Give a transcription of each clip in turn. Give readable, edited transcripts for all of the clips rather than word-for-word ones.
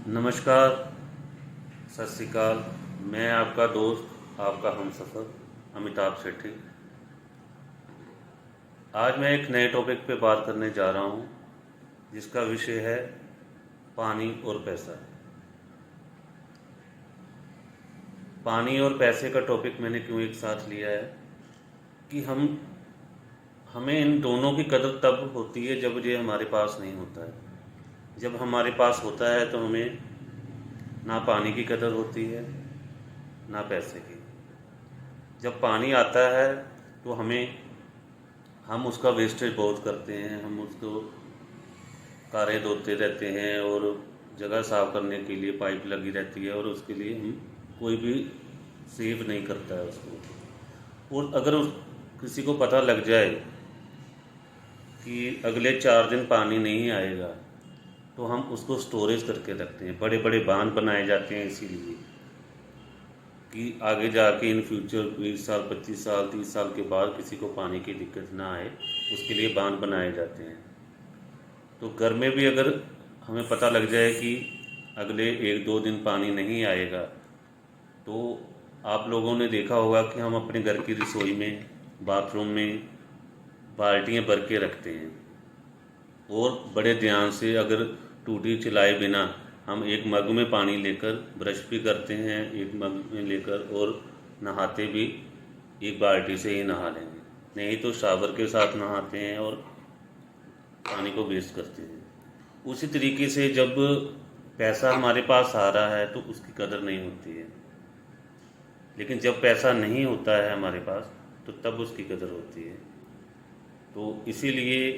नमस्कार, सत श्री अकाल। मैं आपका दोस्त, आपका हमसफ़र अमिताभ सेठी। आज मैं एक नए टॉपिक पे बात करने जा रहा हूँ, जिसका विषय है पानी और पैसा। पानी और पैसे का टॉपिक मैंने क्यों एक साथ लिया है कि हमें इन दोनों की कदर तब होती है जब ये हमारे पास नहीं होता है। जब हमारे पास होता है तो हमें ना पानी की कदर होती है, ना पैसे की। जब पानी आता है तो हम उसका वेस्टेज बहुत करते हैं। हम उसको कारें धोते रहते हैं और जगह साफ़ करने के लिए पाइप लगी रहती है, और उसके लिए हम कोई भी सेव नहीं करता है उसको। और अगर किसी को पता लग जाए कि अगले 4 दिन पानी नहीं आएगा, तो हम उसको स्टोरेज करके रखते हैं। बड़े बड़े बांध बनाए जाते हैं इसीलिए कि आगे जाके इन फ्यूचर 20 साल, 25 साल, 30 साल के बाद किसी को पानी की दिक्कत ना आए, उसके लिए बांध बनाए जाते हैं। तो घर में भी अगर हमें पता लग जाए कि अगले 1-2 दिन पानी नहीं आएगा, तो आप लोगों ने देखा होगा कि हम अपने घर की रसोई में, बाथरूम में बाल्टियाँ भर के रखते हैं, और बड़े ध्यान से, अगर टूटी चलाए बिना हम एक मग में पानी लेकर ब्रश भी करते हैं, एक मग में लेकर, और नहाते भी एक बाल्टी से ही नहा लेंगे। नहीं तो शावर के साथ नहाते हैं और पानी को वेस्ट करते हैं। उसी तरीके से जब पैसा हमारे पास आ रहा है तो उसकी कदर नहीं होती है, लेकिन जब पैसा नहीं होता है हमारे पास तो तब उसकी कदर होती है। तो इसीलिए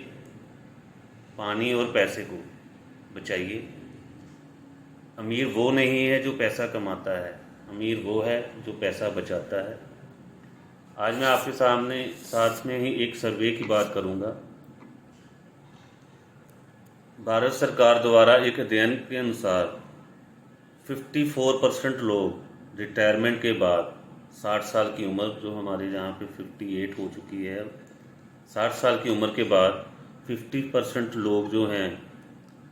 पानी और पैसे को बचाइए। अमीर वो नहीं है जो पैसा कमाता है, अमीर वो है जो पैसा बचाता है। आज मैं आपके सामने साथ में ही एक सर्वे की बात करूंगा। भारत सरकार द्वारा एक अध्ययन के अनुसार 54% लोग रिटायरमेंट के बाद 60 साल की उम्र, जो हमारे यहाँ पे 58 हो चुकी है, 60 साल की उम्र के बाद 50% लोग जो हैं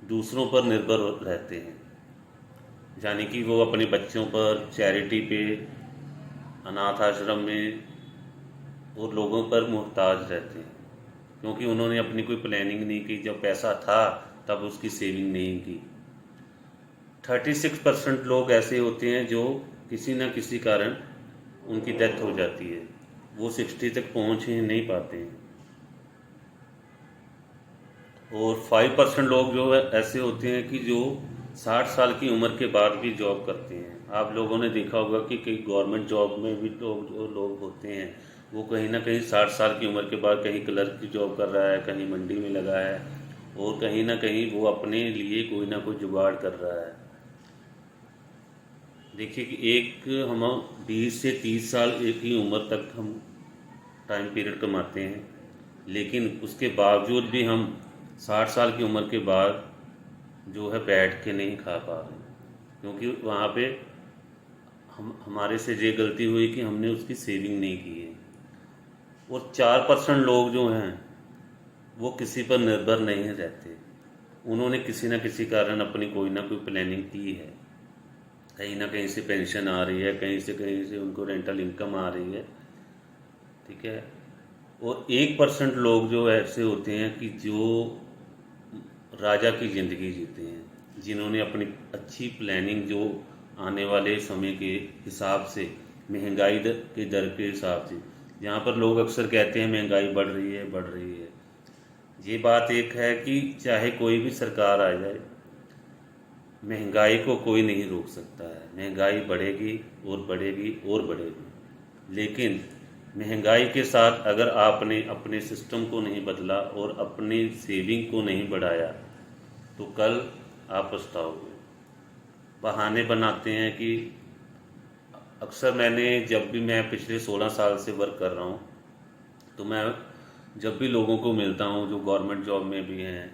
दूसरों पर निर्भर रहते हैं। यानी कि वो अपने बच्चों पर, चैरिटी पे, अनाथ आश्रम में और लोगों पर मुहताज रहते हैं, क्योंकि उन्होंने अपनी कोई प्लानिंग नहीं की। जब पैसा था तब उसकी सेविंग नहीं की। 36% लोग ऐसे होते हैं जो किसी न किसी कारण उनकी डेथ हो जाती है, वो 60 तक पहुँच ही नहीं पाते हैं। और 5% लोग जो है ऐसे होते हैं कि जो 60 साल की उम्र के बाद भी जॉब करते हैं। आप लोगों ने देखा होगा कि कई गवर्नमेंट जॉब में भी लोग होते हैं, वो कहीं ना कहीं 60 साल की उम्र के बाद कहीं क्लर्क की जॉब कर रहा है, कहीं मंडी में लगा है, और कहीं ना कहीं वो अपने लिए कोई ना कोई जुगाड़ कर रहा है। देखिए कि एक हम 20 से 30 साल एक ही उम्र तक हम टाइम पीरियड कमाते हैं, लेकिन उसके बावजूद भी हम 60 साल की उम्र के बाद जो है बैठ के नहीं खा पा रहे, क्योंकि वहाँ पे हमारे से ये गलती हुई कि हमने उसकी सेविंग नहीं की है। और 4% लोग जो हैं वो किसी पर निर्भर नहीं रहते, उन्होंने किसी न किसी कारण अपनी कोई ना कोई प्लानिंग की है। कहीं ना कहीं से पेंशन आ रही है, कहीं से उनको रेंटल इनकम आ रही है, ठीक है। और 1% लोग जो ऐसे होते हैं कि जो राजा की ज़िंदगी जीते हैं, जिन्होंने अपनी अच्छी प्लानिंग, जो आने वाले समय के हिसाब से, महंगाई के दर के हिसाब से, जहाँ पर लोग अक्सर कहते हैं महंगाई बढ़ रही है, बढ़ रही है। ये बात एक है कि चाहे कोई भी सरकार आ जाए, महंगाई को कोई नहीं रोक सकता है। महंगाई बढ़ेगी और बढ़ेगी और बढ़ेगी, लेकिन महंगाई के साथ अगर आपने अपने सिस्टम को नहीं बदला और अपनी सेविंग को नहीं बढ़ाया, तो कल आप पछताओगे। बहाने बनाते हैं कि अक्सर जब भी मैं पिछले 16 साल से वर्क कर रहा हूँ, तो मैं जब भी लोगों को मिलता हूँ जो गवर्नमेंट जॉब में भी हैं,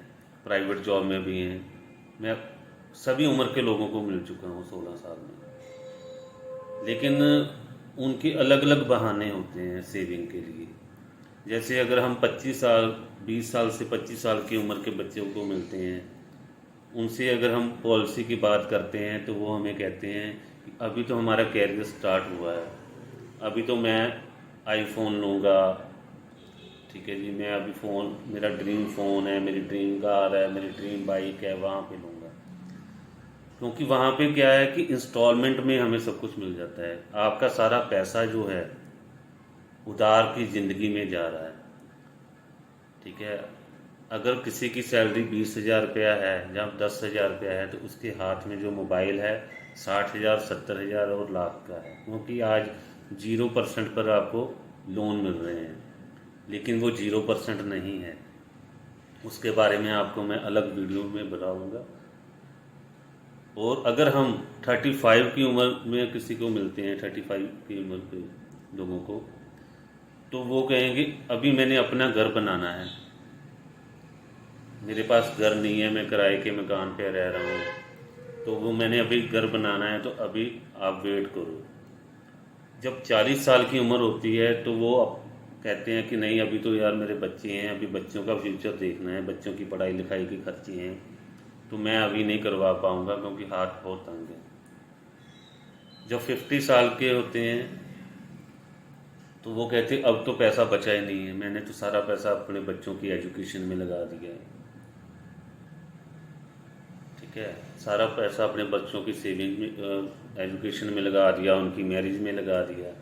प्राइवेट जॉब में भी हैं, मैं सभी उम्र के लोगों को मिल चुका हूँ 16 साल में, लेकिन उनके अलग अलग बहाने होते हैं सेविंग के लिए। जैसे अगर हम 25 साल, 20 साल से 25 साल की उम्र के बच्चों को मिलते हैं, उनसे अगर हम पॉलिसी की बात करते हैं तो वो हमें कहते हैं कि अभी तो हमारा कैरियर स्टार्ट हुआ है, अभी तो मैं आईफोन लूँगा, ठीक है जी, मैं अभी फ़ोन, मेरा ड्रीम फ़ोन है, मेरी ड्रीम कार है, मेरी ड्रीम बाइक है, वहाँ पे लूँगा। क्योंकि वहाँ पे क्या है कि इंस्टॉलमेंट में हमें सब कुछ मिल जाता है। आपका सारा पैसा जो है उधार की ज़िंदगी में जा रहा है, ठीक है। अगर किसी की सैलरी 20,000 रुपया है या 10,000 रुपया है तो उसके हाथ में जो मोबाइल है 60,000, 70,000 और लाख का है, क्योंकि आज 0% पर आपको लोन मिल रहे हैं। लेकिन वो 0% नहीं है, उसके बारे में आपको मैं अलग वीडियो में बताऊंगा। और अगर हम 35 की उम्र में किसी को मिलते हैं, 35 की उम्र के लोगों को, तो वो कहेंगे अभी मैंने अपना घर बनाना है, मेरे पास घर नहीं है, मैं किराए के मकान पे रह रहा हूँ, तो वो मैंने अभी घर बनाना है, तो अभी आप वेट करो। जब 40 साल की उम्र होती है तो वो कहते हैं कि नहीं, अभी तो यार मेरे बच्चे हैं, अभी बच्चों का फ्यूचर देखना है, बच्चों की पढ़ाई लिखाई के खर्चे हैं, तो मैं अभी नहीं करवा पाऊँगा क्योंकि हाथ बहुत तंग है। जब 50 साल के होते हैं तो वो कहते अब तो पैसा बचा ही नहीं है, मैंने तो सारा पैसा अपने बच्चों की एजुकेशन में लगा दिया है, ठीक है, सारा पैसा अपने बच्चों की सेविंग में, एजुकेशन में लगा दिया, उनकी मैरिज में लगा दिया,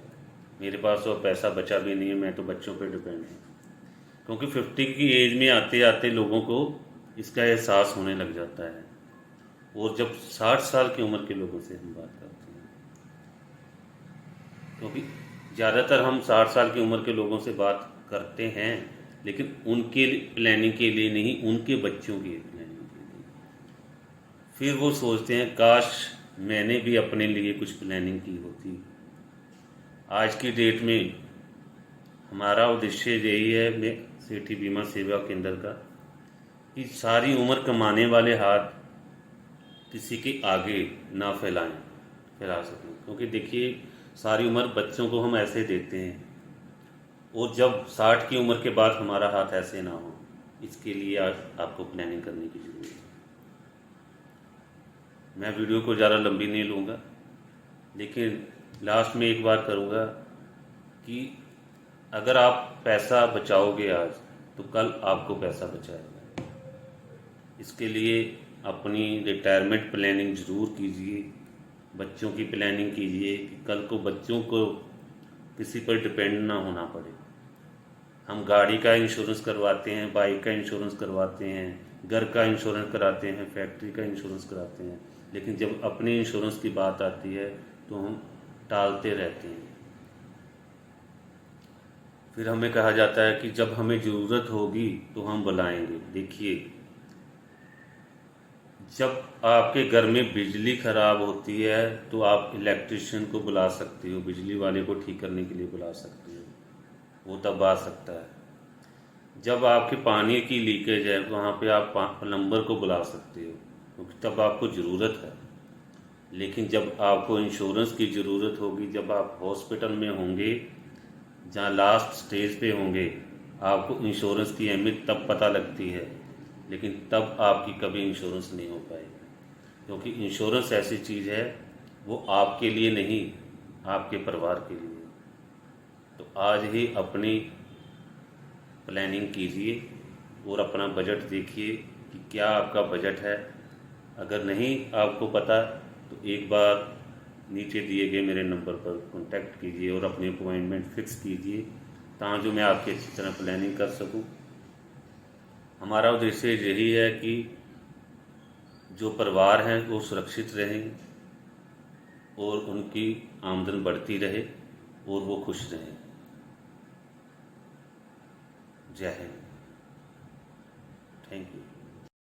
मेरे पास तो पैसा बचा भी नहीं है, मैं तो बच्चों पे डिपेंड हूँ। क्योंकि 50 की एज में आते आते लोगों को इसका एहसास होने लग जाता है। और जब 60 साल की उम्र के लोगों से हम बात करते हैं, क्योंकि ज़्यादातर हम 60 साल की उम्र के लोगों से बात करते हैं, लेकिन उनके प्लानिंग के लिए नहीं, उनके बच्चों की प्लानिंग के लिए। फिर वो सोचते हैं काश मैंने भी अपने लिए कुछ प्लानिंग की होती। आज की डेट में हमारा उद्देश्य यही है, मैं सेठी बीमा सेवा केंद्र का, कि सारी उम्र कमाने वाले हाथ किसी के आगे ना फैला सकें। क्योंकि देखिए, सारी उम्र बच्चों को हम ऐसे देते हैं, और जब 60 की उम्र के बाद हमारा हाथ ऐसे ना हो, इसके लिए आपको प्लानिंग करने की ज़रूरत है। मैं वीडियो को ज़्यादा लंबी नहीं लूँगा, लेकिन लास्ट में एक बात करूँगा कि अगर आप पैसा बचाओगे आज, तो कल आपको पैसा बचाएगा। इसके लिए अपनी रिटायरमेंट प्लानिंग ज़रूर कीजिए, बच्चों की प्लानिंग कीजिए कि कल को बच्चों को किसी पर डिपेंड ना होना पड़े। हम गाड़ी का इंश्योरेंस करवाते हैं, बाइक का इंश्योरेंस करवाते हैं, घर का इंश्योरेंस कराते हैं, फैक्ट्री का इंश्योरेंस कराते हैं, लेकिन जब अपने इंश्योरेंस की बात आती है तो हम टालते रहते हैं। फिर हमें कहा जाता है कि जब हमें ज़रूरत होगी तो हम बुलाएंगे। देखिए, जब आपके घर में बिजली ख़राब होती है तो आप इलेक्ट्रिशियन को बुला सकते हो, बिजली वाले को ठीक करने के लिए बुला सकते हो, वो तब आ सकता है। जब आपके पानी की लीकेज है वहाँ पे आप प्लम्बर को बुला सकते हो, क्योंकि तब आपको ज़रूरत है। लेकिन जब आपको इंश्योरेंस की ज़रूरत होगी, जब आप हॉस्पिटल में होंगे, जहाँ लास्ट स्टेज पे होंगे, आपको इंश्योरेंस की अहमियत तब पता लगती है, लेकिन तब आपकी कभी इंश्योरेंस नहीं हो पाएगी। क्योंकि इंश्योरेंस ऐसी चीज़ है, वो आपके लिए नहीं, आपके परिवार के लिए। तो आज ही अपनी प्लानिंग कीजिए और अपना बजट देखिए कि क्या आपका बजट है। अगर नहीं आपको पता तो एक बार नीचे दिए गए मेरे नंबर पर कांटेक्ट कीजिए और अपनी अपॉइंटमेंट फिक्स कीजिए, ताकि मैं आपकी अच्छी तरह प्लानिंग कर सकूं। हमारा उद्देश्य यही है कि जो परिवार हैं वो सुरक्षित रहें और उनकी आमदन बढ़ती रहे और वो खुश रहें। जय हिंद। Thank you.